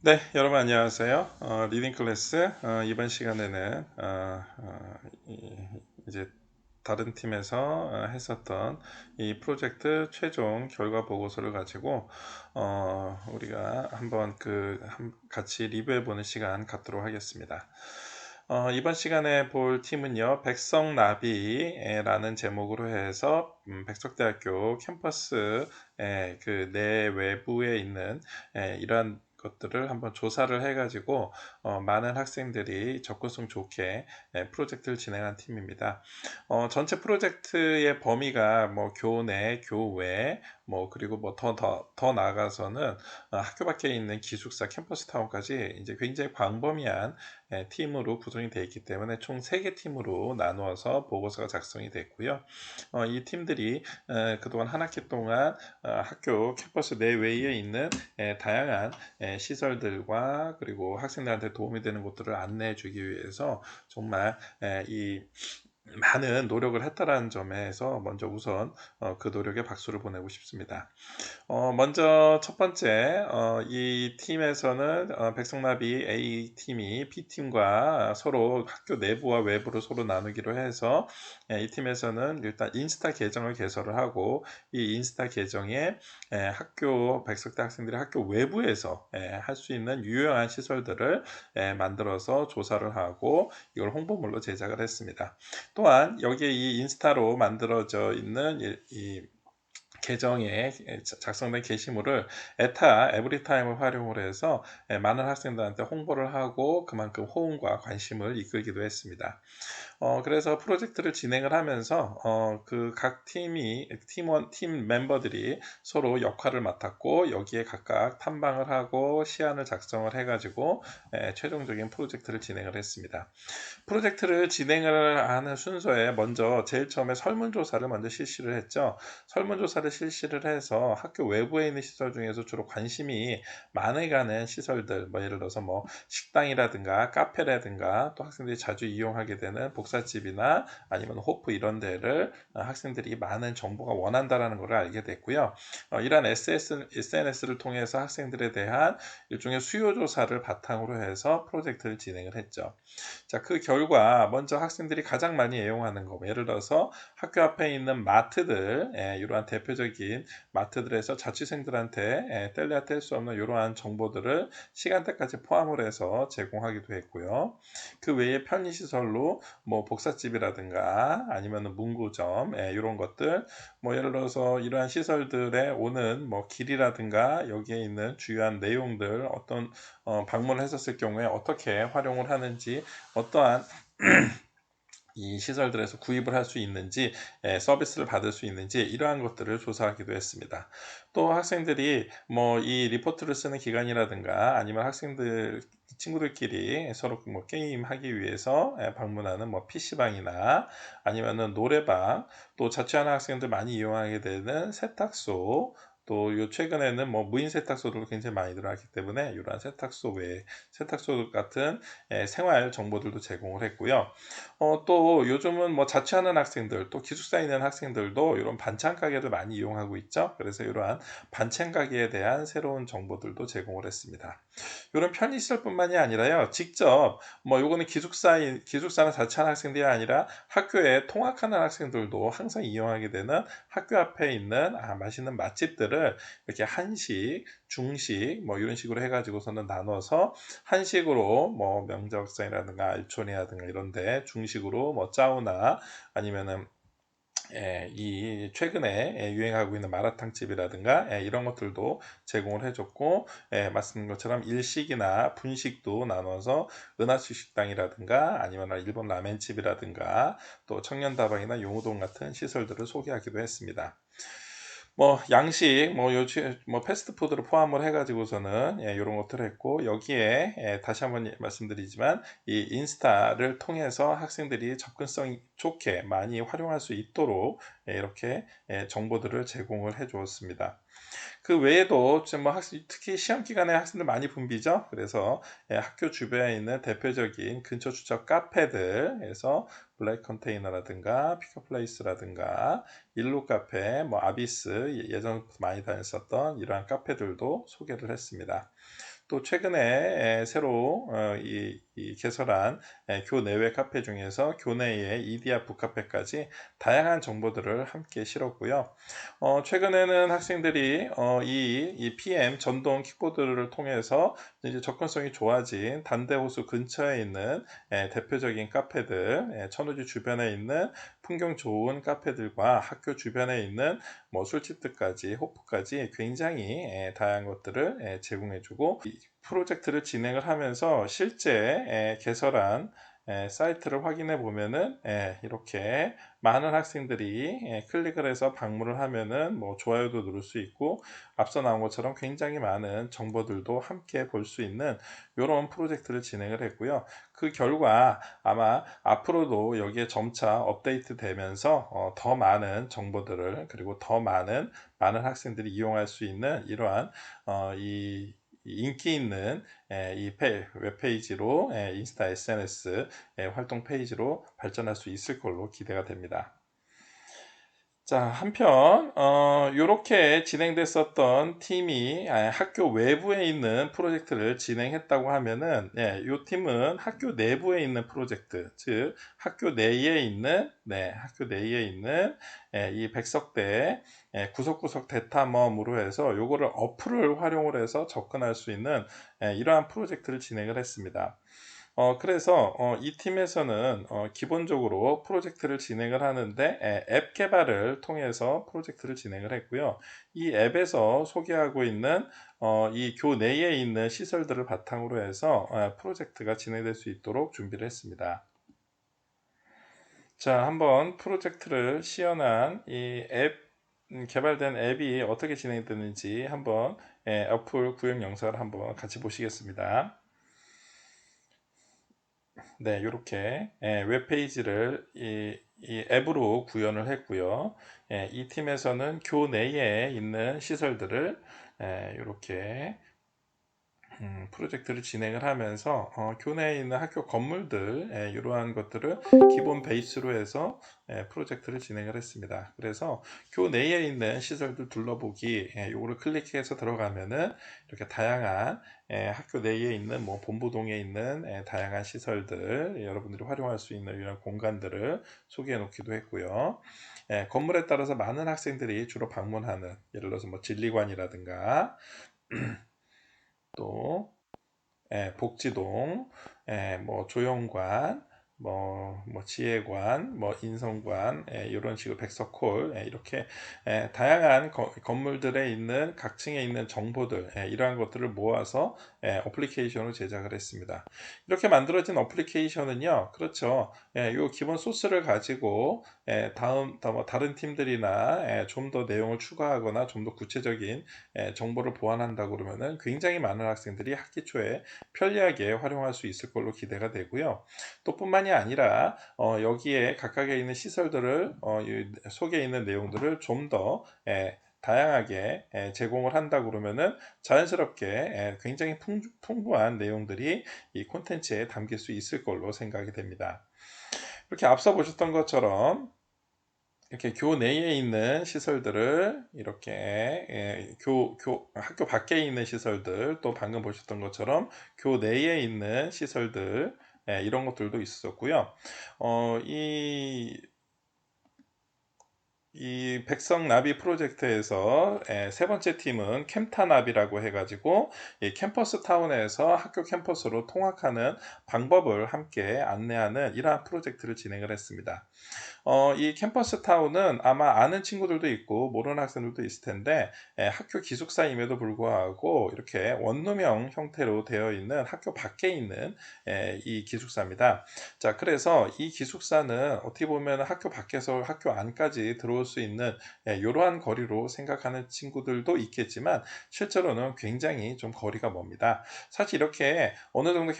네, 여러분 안녕하세요. 리딩 클래스 이번 시간에는 이제 다른 팀에서 했었던 이 프로젝트 최종 결과 보고서를 가지고 우리가 한번 같이 리뷰해 보는 시간 갖도록 하겠습니다. 이번 시간에 볼 팀은요, 백석나비라는 제목으로 해서 백석대학교 캠퍼스 그 내외부에 있는 이러한 것들을 한번 조사를 해가지고 많은 학생들이 접근성 좋게 프로젝트를 진행한 팀입니다. 전체 프로젝트의 범위가 뭐 교내, 교외, 뭐 그리고 뭐 더 나아가서는 학교 밖에 있는 기숙사, 캠퍼스 타운까지 이제 굉장히 광범위한 팀으로 구성이 되어 있기 때문에 총 3개 팀으로 나누어서 보고서가 작성이 됐고요. 이 팀들이 그동안 한 학기 동안 학교 캠퍼스 내외에 있는 다양한 시설들과 그리고 학생들한테 도움이 되는 곳들을 안내해 주기 위해서 정말 이 많은 노력을 했다라는 점에서 먼저 우선 그 노력에 박수를 보내고 싶습니다. 먼저 첫 번째, 이 팀에서는 백성나비 A팀이 B팀과 서로 학교 내부와 외부를 서로 나누기로 해서 이 팀에서는 일단 인스타 계정을 개설을 하고 이 인스타 계정에 백석대 학생들이 학교 외부에서 할 수 있는 유용한 시설들을 만들어서 조사를 하고 이걸 홍보물로 제작을 했습니다. 또한 여기에 이 인스타로 만들어져 있는 이 계정에 작성된 게시물을 에타 에브리타임을 활용을 해서 많은 학생들한테 홍보를 하고 그만큼 호응과 관심을 이끌기도 했습니다. 그래서 프로젝트를 진행을 하면서 그 각 팀 멤버들이 서로 역할을 맡았고 여기에 각각 탐방을 하고 시안을 작성을 해가지고 최종적인 프로젝트를 진행을 했습니다. 프로젝트를 진행을 하는 순서에 먼저 제일 처음에 설문조사를 먼저 실시를 했죠. 설문조사를 실시를 해서 학교 외부에 있는 시설 중에서 주로 관심이 많이 가는 시설들, 뭐 예를 들어서 뭐 식당이라든가 카페라든가 또 학생들이 자주 이용하게 되는 복사집이나 아니면 호프 이런 데를 학생들이 많은 정보가 원한다라는 것을 알게 됐고요. 이러한 SNS를 통해서 학생들에 대한 일종의 수요 조사를 바탕으로 해서 프로젝트를 진행을 했죠. 자, 그 결과 먼저 학생들이 가장 많이 애용하는 거, 예를 들어서 학교 앞에 있는 마트들, 이러한 대표적인 마트들에서 자취생들한테 뗄래야 뗄 수 없는 이러한 정보들을 시간대까지 포함을 해서 제공하기도 했고요. 그 외에 편의시설로 뭐 복사집이라든가 아니면 문구점 이런 것들, 뭐 예를 들어서 이러한 시설들에 오는 뭐 길이라든가 여기에 있는 주요한 내용들 어떤 방문을 했었을 경우에 어떻게 활용을 하는지 어떠한 이 시설들에서 구입을 할 수 있는지 서비스를 받을 수 있는지 이러한 것들을 조사하기도 했습니다. 또 학생들이 뭐 이 리포트를 쓰는 기간이라든가 아니면 학생들 친구들끼리 서로 뭐 게임하기 위해서 방문하는 뭐 PC방이나 아니면은 노래방 또 자취하는 학생들 많이 이용하게 되는 세탁소 또 요 최근에는 뭐 무인 세탁소들도 굉장히 많이 들어왔기 때문에 이러한 세탁소 외에 세탁소 같은 생활 정보들도 제공을 했고요. 또 요즘은 뭐 자취하는 학생들 또 기숙사에 있는 학생들도 이런 반찬 가게를 많이 이용하고 있죠. 그래서 이러한 반찬 가게에 대한 새로운 정보들도 제공을 했습니다. 이런 편의시설뿐만이 아니라요. 직접 뭐 요거는 기숙사나 자취하는 학생들이 아니라 학교에 통학하는 학생들도 항상 이용하게 되는 학교 앞에 있는 맛있는 맛집들을 이렇게 한식, 중식 뭐 이런 식으로 해가지고서는 나눠서 한식으로 뭐 명절상이라든가 알촌이라든가 이런데 중식으로 뭐 짜오나 아니면은 이 최근에 유행하고 있는 마라탕 집이라든가 이런 것들도 제공을 해줬고 말씀드린 것처럼 일식이나 분식도 나눠서 은하수 식당이라든가 아니면 일본 라멘집이라든가 또 청년다방이나 용우동 같은 시설들을 소개하기도 했습니다. 뭐 양식 뭐 패스트푸드를 포함을 해가지고서는 이런 것들을 했고 여기에 다시 한번 말씀드리지만 이 인스타를 통해서 학생들이 접근성 좋게 많이 활용할 수 있도록 이렇게 정보들을 제공을 해 주었습니다. 그 외에도 뭐 특히 시험 기간에 학생들 많이 붐비죠. 그래서 학교 주변에 있는 대표적인 근처 주차 카페들에서 블랙 컨테이너라든가 픽업플레이스라든가 일루 카페, 뭐 아비스, 예전부터 많이 다녔었던 이러한 카페들도 소개를 했습니다. 또 최근에 새로 이 개설한 교내외 카페 중에서 교내의 이디야 북카페까지 다양한 정보들을 함께 실었고요. 최근에는 학생들이 이 PM 전동 킥보드를 통해서 이제 접근성이 좋아진 단대호수 근처에 있는 대표적인 카페들, 천우지 주변에 있는 풍경 좋은 카페들과 학교 주변에 있는 뭐 술집들까지 호프까지 굉장히 다양한 것들을 제공해주고 프로젝트를 진행을 하면서 실제 개설한 사이트를 확인해 보면은 이렇게 많은 학생들이 클릭을 해서 방문을 하면은 뭐 좋아요도 누를 수 있고 앞서 나온 것처럼 굉장히 많은 정보들도 함께 볼 수 있는 이런 프로젝트를 진행을 했고요. 그 결과 아마 앞으로도 여기에 점차 업데이트 되면서 더 많은 정보들을 그리고 더 많은 학생들이 이용할 수 있는 이러한 이 인기 있는 이 웹페이지로 인스타 SNS 활동 페이지로 발전할 수 있을 걸로 기대가 됩니다. 자, 한편 이렇게 진행됐었던 팀이 학교 외부에 있는 프로젝트를 진행했다고 하면은 이 팀은 학교 내부에 있는 프로젝트, 즉 학교 내에 있는 학교 내에 있는 이 백석대 구석구석 대탐험으로 해서 요거를 어플을 활용을 해서 접근할 수 있는 이러한 프로젝트를 진행을 했습니다. 그래서 이 팀에서는 기본적으로 프로젝트를 진행을 하는데 앱 개발을 통해서 프로젝트를 진행을 했고요. 이 앱에서 소개하고 있는 이 교내에 있는 시설들을 바탕으로 해서 프로젝트가 진행될 수 있도록 준비를 했습니다. 자, 한번 프로젝트를 시연한 이 앱 개발된 앱이 어떻게 진행되는지 한번 어플 구형 영상을 한번 같이 보시겠습니다. 네, 이렇게 웹페이지를 이 앱으로 구현을 했고요. 이 팀에서는 교내에 있는 시설들을 이렇게 프로젝트를 진행을 하면서 교내에 있는 학교 건물들 이러한 것들을 기본 베이스로 해서 프로젝트를 진행을 했습니다. 그래서 교내에 있는 시설들 둘러보기 요거를 클릭해서 들어가면은 이렇게 다양한 학교 내에 있는 뭐 본부동에 있는 다양한 시설들 여러분들이 활용할 수 있는 이런 공간들을 소개해 놓기도 했고요. 건물에 따라서 많은 학생들이 주로 방문하는 예를 들어서 뭐 진리관이라든가 또 복지동, 뭐 조영관, 뭐 지혜관, 뭐 인성관, 이런 식으로 백석홀, 이렇게 다양한 건물들에 있는 각 층에 있는 정보들, 이러한 것들을 모아서 어플리케이션을 제작을 했습니다. 이렇게 만들어진 어플리케이션은요, 그렇죠. 이 기본 소스를 가지고 다른 팀들이나 좀 더 내용을 추가하거나 좀 더 구체적인 정보를 보완한다 그러면은 굉장히 많은 학생들이 학기 초에 편리하게 활용할 수 있을 걸로 기대가 되고요. 또 뿐만이 아니라 여기에 각각에 있는 시설들을 속에 있는 내용들을 좀 더 다양하게 제공을 한다 그러면은 자연스럽게 굉장히 풍부한 내용들이 이 콘텐츠에 담길 수 있을 걸로 생각이 됩니다. 이렇게 앞서 보셨던 것처럼 이렇게 교내에 있는 시설들을 이렇게 학교 밖에 있는 시설들 또 방금 보셨던 것처럼 교내에 있는 시설들 이런 것들도 있었고요. 어, 이 이 백석나비 프로젝트에서 세 번째 팀은 캠타나비라고 해가지고 이 캠퍼스 타운에서 학교 캠퍼스로 통학하는 방법을 함께 안내하는 이러한 프로젝트를 진행을 했습니다. 이 캠퍼스 타운은 아마 아는 친구들도 있고 모르는 학생들도 있을 텐데 학교 기숙사임에도 불구하고 이렇게 원룸형 형태로 되어 있는 학교 밖에 있는 이 기숙사입니다. 자, 그래서 이 기숙사는 어떻게 보면 학교 밖에서 학교 안까지 들어올 수 있는 이러한 거리로 생각하는 친구들도 있겠지만 실제로는 굉장히 좀 거리가 멉니다. 사실 이렇게 어느 정도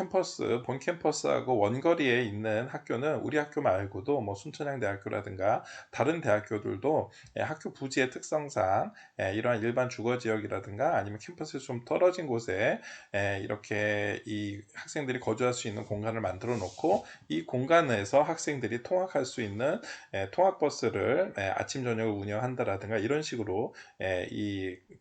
본 캠퍼스하고 원거리에 있는 학교는 우리 학교 말고도 뭐 순천향대학교라든가 다른 대학교들도 학교 부지의 특성상 이러한 일반 주거 지역이라든가 아니면 캠퍼스에서 좀 떨어진 곳에 이렇게 이 학생들이 거주할 수 있는 공간을 만들어 놓고 이 공간에서 학생들이 통학할 수 있는 통학버스를 아침 저녁을 운영한다라든가 이런 식으로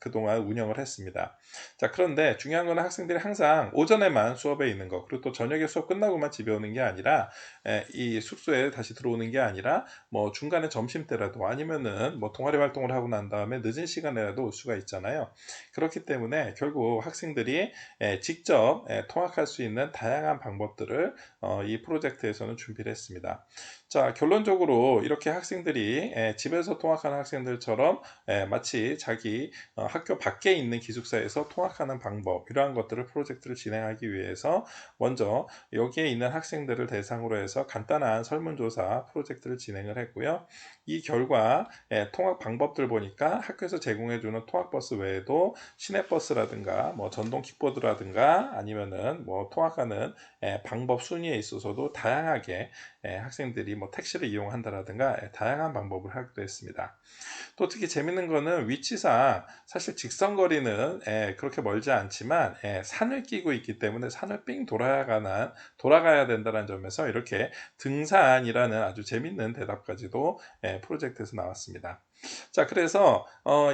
그동안 운영을 했습니다. 자, 그런데 중요한 건 학생들이 항상 오전에만 수업에 있는 거, 그리고 또 저녁에 수업 끝나고만 집에 오는 게 아니라 이 숙소에 다시 들어오는 게 아니라 뭐 중간에 점심 때라도 아니면은 뭐 동아리 활동을 하고 난 다음에 늦은 시간에라도 올 수가 있잖아요. 그렇기 때문에 결국 학생들이 직접 통학할 수 있는 다양한 방법들을 이 프로젝트에서는 준비를 했습니다. 자, 결론적으로 이렇게 학생들이 집에서 통학하는 학생들처럼 마치 자기 학교 밖에 있는 기숙사에서 통학하는 방법, 이러한 것들을 프로젝트를 진행하기 위해서 먼저 여기에 있는 학생들을 대상으로 해서 간단한 설문조사 프로젝트를 진행을 했고요. 이 결과 통학 방법들 보니까 학교에서 제공해주는 통학버스 외에도 시내버스라든가 뭐 전동 킥보드라든가 아니면은 뭐 통학하는 방법 순위에 있어서도 다양하게 학생들이 뭐 택시를 이용한다라든가 다양한 방법을 하기도 했습니다. 또 특히 재밌는 거는 위치상 사실 직선거리는 그렇게 멀지 않지만 산을 끼고 있기 때문에 산을 삥 돌아가야 된다는 점에서 이렇게 등산이라는 아주 재밌는 대답까지도 프로젝트에서 나왔습니다. 자, 그래서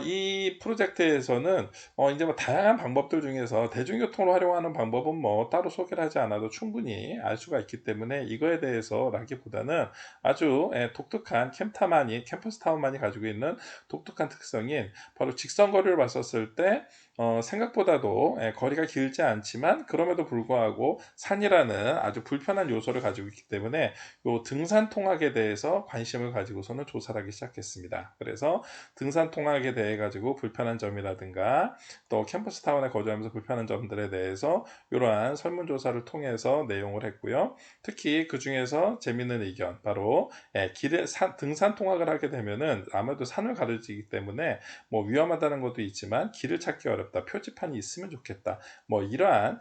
이 프로젝트에서는 이제 뭐 다양한 방법들 중에서 대중교통을 활용하는 방법은 뭐 따로 소개를 하지 않아도 충분히 알 수가 있기 때문에 이거에 대해서라기보다는 아주 독특한 캠퍼스타운만이 가지고 있는 독특한 특성인 바로 직선거리를 봤었을 때 생각보다도 거리가 길지 않지만 그럼에도 불구하고 산이라는 아주 불편한 요소를 가지고 있기 때문에 요 등산 통학에 대해서 관심을 가지고서는 조사를 하기 시작했습니다. 그래서 등산 통학에 대해 가지고 불편한 점이라든가 또 캠퍼스타운에 거주하면서 불편한 점들에 대해서 이러한 설문조사를 통해서 내용을 했고요. 특히 그 중에서 재밌는 의견, 바로 등산 통학을 하게 되면은 아무래도 산을 가르치기 때문에 뭐 위험하다는 것도 있지만 길을 찾기 어렵다, 표지판이 있으면 좋겠다, 뭐 이러한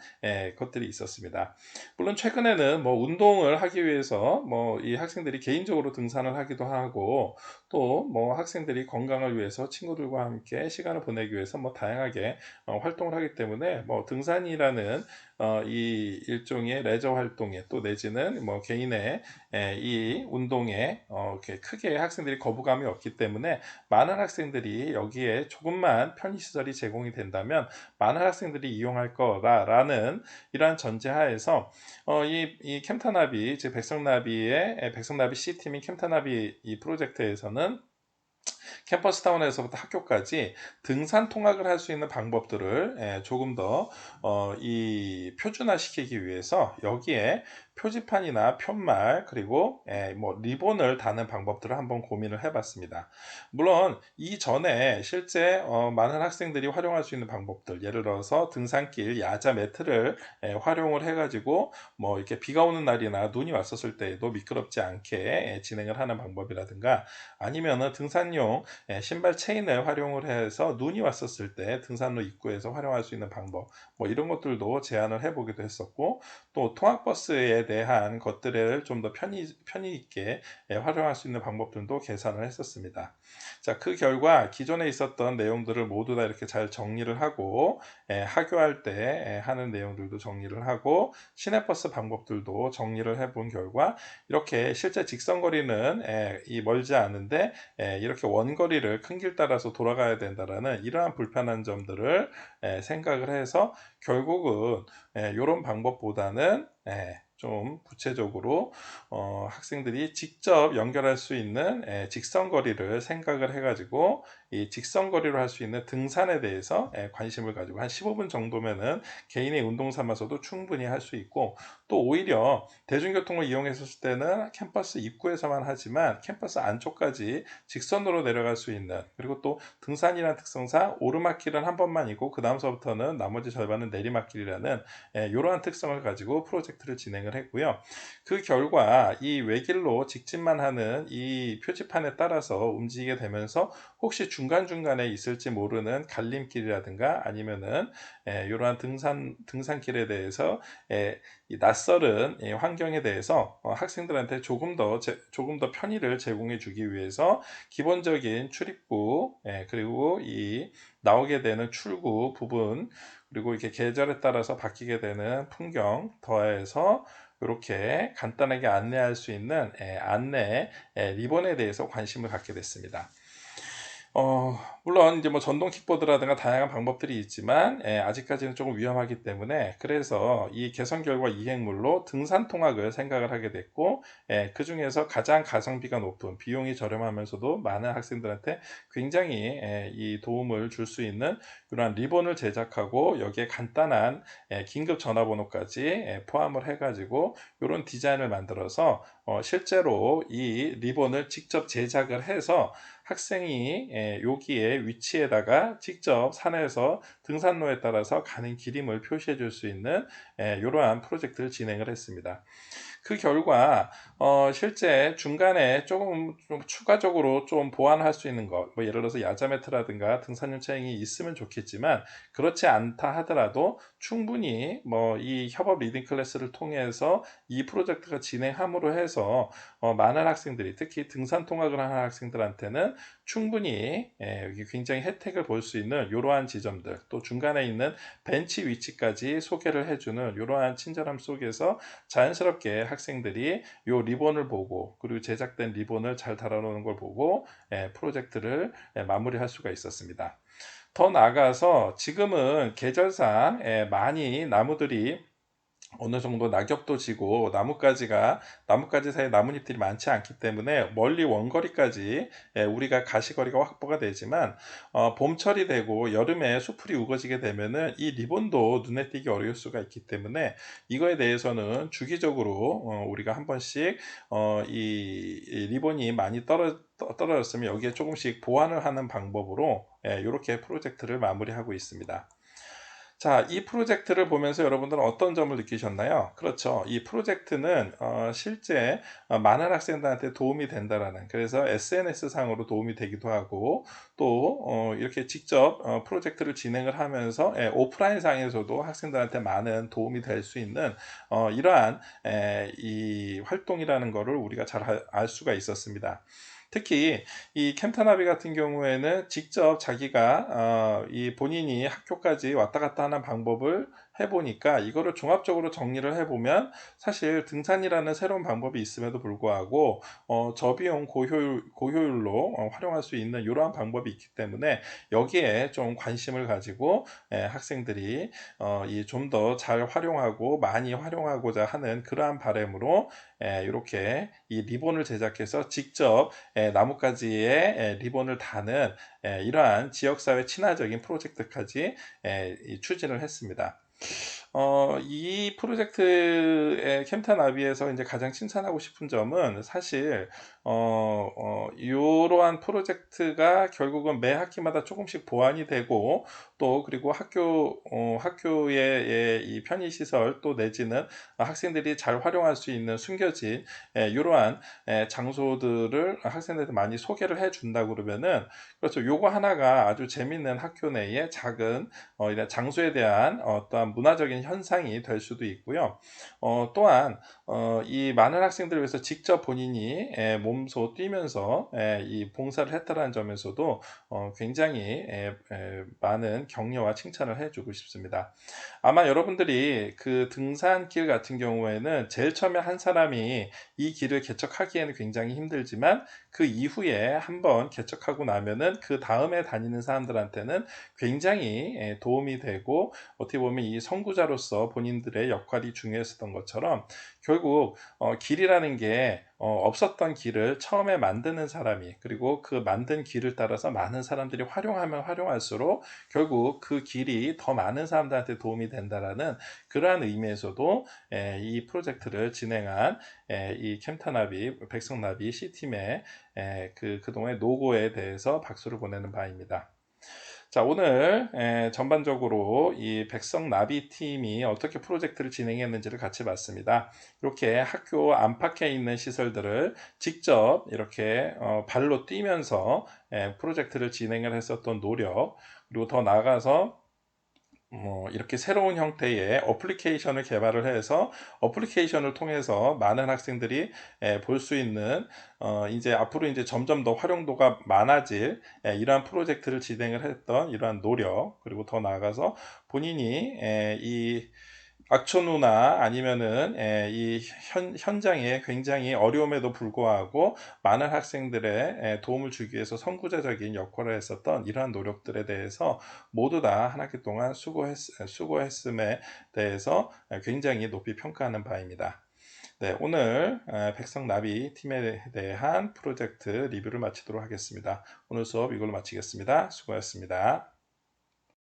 것들이 있었습니다. 물론 최근에는 뭐 운동을 하기 위해서 뭐 이 학생들이 개인적으로 등산을 하기도 하고 또 뭐 학생들이 건강을 위해서 친구들과 함께 시간을 보내기 위해서 뭐 다양하게 활동을 하기 때문에 뭐 등산이라는 이 일종의 레저 활동에 또 내지는 뭐 개인의 이 운동에 이렇게 크게 학생들이 거부감이 없기 때문에 많은 학생들이 여기에 조금만 편의시설이 제공이 된다면 많은 학생들이 이용할 거라는 이러한 전제하에서 이 캠타나비, 즉 백성나비 C팀인 캠타나비 이 프로젝트에서는 캠퍼스타운에서부터 학교까지 등산 통학을 할 수 있는 방법들을 조금 더 이 표준화시키기 위해서 여기에 표지판이나 편말 그리고 뭐 리본을 다는 방법들을 한번 고민을 해봤습니다. 물론 이전에 실제 많은 학생들이 활용할 수 있는 방법들, 예를 들어서 등산길 야자 매트를 활용을 해가지고 뭐 이렇게 비가 오는 날이나 눈이 왔었을 때에도 미끄럽지 않게 진행을 하는 방법이라든가 아니면은 등산용 신발 체인을 활용을 해서 눈이 왔었을 때 등산로 입구에서 활용할 수 있는 방법, 뭐 이런 것들도 제안을 해보기도 했었고, 또 통학버스에 대한 것들을 좀 더 편의 있게 활용할 수 있는 방법들도 계산을 했었습니다. 자, 그 결과 기존에 있었던 내용들을 모두 다 이렇게 잘 정리를 하고 하교할 때 하는 내용들도 정리를 하고 시내버스 방법들도 정리를 해본 결과 이렇게 실제 직선거리는 이 멀지 않은데 이렇게 원거리를 큰 길 따라서 돌아가야 된다라는 이러한 불편한 점들을 생각을 해서 결국은 이런 방법보다는 좀 구체적으로 학생들이 직접 연결할 수 있는 직선거리를 생각을 해가지고 이 직선거리로 할 수 있는 등산에 대해서 관심을 가지고 한 15분 정도면은 개인의 운동 삼아서도 충분히 할 수 있고, 또 오히려 대중교통을 이용했을 때는 캠퍼스 입구에서만 하지만 캠퍼스 안쪽까지 직선으로 내려갈 수 있는, 그리고 또 등산이라는 특성상 오르막길은 한 번만이고 그 다음서부터는 나머지 절반은 내리막길이라는 이러한 특성을 가지고 프로젝트를 진행을 했고요. 그 결과 이 외길로 직진만 하는 이 표지판에 따라서 움직이게 되면서 혹시 중간중간에 있을지 모르는 갈림길이라든가 아니면은 이러한 등산길에 대해서 이 낯설은 환경에 대해서 학생들한테 조금 더 편의를 제공해 주기 위해서 기본적인 출입구 그리고 이 나오게 되는 출구 부분, 그리고 이렇게 계절에 따라서 바뀌게 되는 풍경 더해서 이렇게 간단하게 안내할 수 있는 안내 리본에 대해서 관심을 갖게 됐습니다. 물론 이제 뭐 전동 킥보드라든가 다양한 방법들이 있지만 아직까지는 조금 위험하기 때문에, 그래서 이 개선 결과 이행물로 등산 통학을 생각을 하게 됐고, 그 중에서 가장 가성비가 높은, 비용이 저렴하면서도 많은 학생들한테 굉장히 이 도움을 줄 수 있는 이러한 리본을 제작하고, 여기에 간단한 긴급 전화번호까지 포함을 해가지고 이런 디자인을 만들어서 실제로 이 리본을 직접 제작을 해서 학생이 여기에 위치에다가 직접 산에서 등산로에 따라서 가는 길임을 표시해 줄 수 있는 이러한 프로젝트를 진행을 했습니다. 그 결과 실제 중간에 조금 좀 추가적으로 좀 보완할 수 있는 것, 뭐 예를 들어서 야자 매트라든가 등산용 차량이 있으면 좋겠지만, 그렇지 않다 하더라도 충분히 뭐 이 협업 리딩 클래스를 통해서 이 프로젝트가 진행함으로 해서 많은 학생들이, 특히 등산 통학을 하는 학생들한테는 충분히 여기 굉장히 혜택을 볼 수 있는 이러한 지점들, 또 중간에 있는 벤치 위치까지 소개를 해주는 이러한 친절함 속에서 자연스럽게 학생들이 이 리본을 보고, 그리고 제작된 리본을 잘 달아놓는 걸 보고 프로젝트를 마무리할 수가 있었습니다. 더 나아가서 지금은 계절상 많이 나무들이 어느 정도 낙엽도 지고 나뭇가지 사이에 나뭇잎들이 많지 않기 때문에 멀리 원거리까지 우리가 가시거리가 확보가 되지만, 봄철이 되고 여름에 수풀이 우거지게 되면은 이 리본도 눈에 띄기 어려울 수가 있기 때문에, 이거에 대해서는 주기적으로 우리가 한 번씩 이 리본이 많이 떨어졌으면 여기에 조금씩 보완을 하는 방법으로 이렇게 프로젝트를 마무리하고 있습니다. 자, 이 프로젝트를 보면서 여러분들은 어떤 점을 느끼셨나요? 그렇죠. 이 프로젝트는 실제 많은 학생들한테 도움이 된다라는, 그래서 SNS 상으로 도움이 되기도 하고, 또 이렇게 직접 프로젝트를 진행을 하면서 오프라인 상에서도 학생들한테 많은 도움이 될 수 있는 이러한 이 활동이라는 것을 우리가 잘 알 수가 있었습니다. 특히 이 캠타나비 같은 경우에는 직접 자기가 이 본인이 학교까지 왔다 갔다 하는 방법을 해보니까, 이거를 종합적으로 정리를 해보면 사실 등산이라는 새로운 방법이 있음에도 불구하고 저비용 고효율로 활용할 수 있는 이러한 방법이 있기 때문에, 여기에 좀 관심을 가지고 학생들이 이 좀 더 잘 활용하고 많이 활용하고자 하는 그러한 바람으로 이렇게 이 리본을 제작해서 직접 나뭇가지에 리본을 다는 이러한 지역사회 친화적인 프로젝트까지 추진을 했습니다. 이 프로젝트의 캠타 나비에서 이제 가장 칭찬하고 싶은 점은, 사실 이러한 프로젝트가 결국은 매 학기마다 조금씩 보완이 되고, 또 그리고 학교의 이 편의시설, 또 내지는 학생들이 잘 활용할 수 있는 숨겨진 이러한 장소들을 학생들한테 많이 소개를 해준다 그러면은, 그렇죠, 요거 하나가 아주 재밌는 학교 내의 작은 이런 장소에 대한 어떠한 문화적인 현상이 될 수도 있고요. 또한 이 많은 학생들을 위해서 직접 본인이 몸소 뛰면서 이 봉사를 했다는 점에서도 굉장히 많은 격려와 칭찬을 해주고 싶습니다. 아마 여러분들이 그 등산길 같은 경우에는 제일 처음에 한 사람이 이 길을 개척하기에는 굉장히 힘들지만, 그 이후에 한번 개척하고 나면은 그 다음에 다니는 사람들한테는 굉장히 도움이 되고, 어떻게 보면 이 선구자로서 본인들의 역할이 중요했었던 것처럼, 결국 길이라는 게 없었던 길을 처음에 만드는 사람이, 그리고 그 만든 길을 따라서 많은 사람들이 활용하면 활용할수록 결국 그 길이 더 많은 사람들한테 도움이 된다라는 그러한 의미에서도 이 프로젝트를 진행한 이 캠타나비, 백성나비 C팀의 그동안의 노고에 대해서 박수를 보내는 바입니다. 자, 오늘 전반적으로 이 백성 나비 팀이 어떻게 프로젝트를 진행했는지를 같이 봤습니다. 이렇게 학교 안팎에 있는 시설들을 직접 이렇게 발로 뛰면서 프로젝트를 진행을 했었던 노력, 그리고 더 나아가서 이렇게 새로운 형태의 어플리케이션을 개발을 해서 어플리케이션을 통해서 많은 학생들이 볼 수 있는, 이제 앞으로 이제 점점 더 활용도가 많아질 이러한 프로젝트를 진행을 했던 이러한 노력, 그리고 더 나아가서 본인이 이 악천후나 아니면은 이 현장에 굉장히 어려움에도 불구하고 많은 학생들의 도움을 주기 위해서 선구자적인 역할을 했었던 이러한 노력들에 대해서 모두 다 한 학기 동안 수고했음에 대해서 굉장히 높이 평가하는 바입니다. 네, 오늘 백성나비 팀에 대한 프로젝트 리뷰를 마치도록 하겠습니다. 오늘 수업 이걸로 마치겠습니다. 수고하셨습니다.